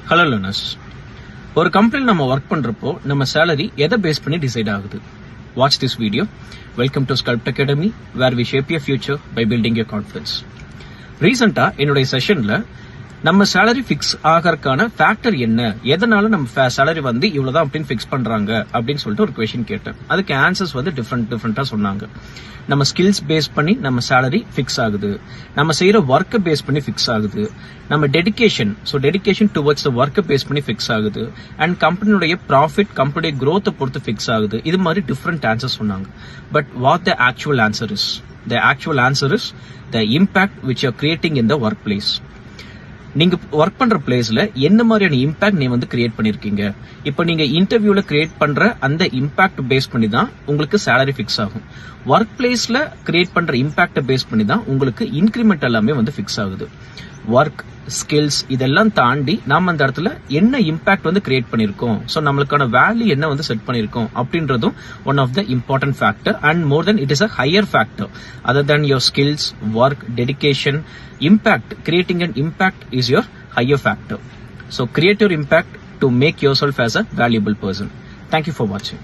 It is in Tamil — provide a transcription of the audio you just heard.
ஹலோ லேர்னர்ஸ், ஒரு கம்பெனியில் நம்ம ஒர்க் பண்றப்போ நம்ம சேலரி எதை பேஸ் பண்ணி டிசைட் ஆகுது? Watch this video. Welcome to Sculpt Academy, where we shape your future by building your confidence. ரீசெண்டா என்னுடைய செஷன்ல நம்ம சேலரி பிக்ஸ் ஆகிறதுக்கான ஃபேக்டர் என்ன, எதனால நம்ம சேலரி வந்து இவ்வளவுதான் அப்படின்னு பிக்ஸ் பண்றாங்க அப்படின்னு சொல்லிட்டு ஒரு கொஸ்டின் கேட்டேன். அதுக்கு ஆன்சர்ஸ் வந்து டிஃப்ரெண்டா சொன்னாங்க. நம்ம ஸ்கில்ஸ் பேஸ் பண்ணி நம்ம சேலரி பிக்ஸ் ஆகுது, நம்ம செய்யற ஒர்க்கை பேஸ் பண்ணி பிக்ஸ் ஆகுது, நம்ம டெடிகேஷன் டுவர்ட்ஸ் ஒர்க்கை பேஸ் பண்ணி பிக்ஸ் ஆகுது, அண்ட் கம்பெனியுடைய ப்ராஃபிட், கம்பெனியுடைய growth பொறுத்து பிக்ஸ் ஆகுது. இது மாதிரி டிஃப்ரெண்ட் ஆன்சர்ஸ் சொன்னாங்க. But what the actual answer is? The actual answer is the impact which you are creating in the workplace. நீங்க ஒர்க் பண்ற பிளேஸ்ல என்ன மாதிரியான இம்பாக்ட் நீ வந்து கிரியேட் பண்ணிருக்கீங்க? இப்ப நீங்க இன்டர்வியூல கிரியேட் பண்ற அந்த இம்பாக்ட் பேஸ் பண்ணி தான் உங்களுக்கு சேலரி பிக்ஸ் ஆகும். ஒர்க் பிளேஸ்ல கிரியேட் பண்ற இம்பாக்ட பேஸ் பண்ணி தான் உங்களுக்கு இன்கிரிமெண்ட் எல்லாமே வந்து பிக்ஸ் ஆகுது. ஒர்க், ஸ்கில்ஸ் இதெல்லாம் தாண்டி நாம அந்த இடத்துல என்ன இம்பாக்ட் வந்து கிரியேட் பண்ணிருக்கோம், சோ நம்மளுக்கான வேல்யூ என்ன வந்து செட் பண்ணிருக்கோம் அப்படின்றதும் one of the important factor. And more then it is a higher factor other than your skills, work, dedication. Impact, creating an impact is your higher factor. So create your impact to make yourself as a valuable person. Thank you for watching.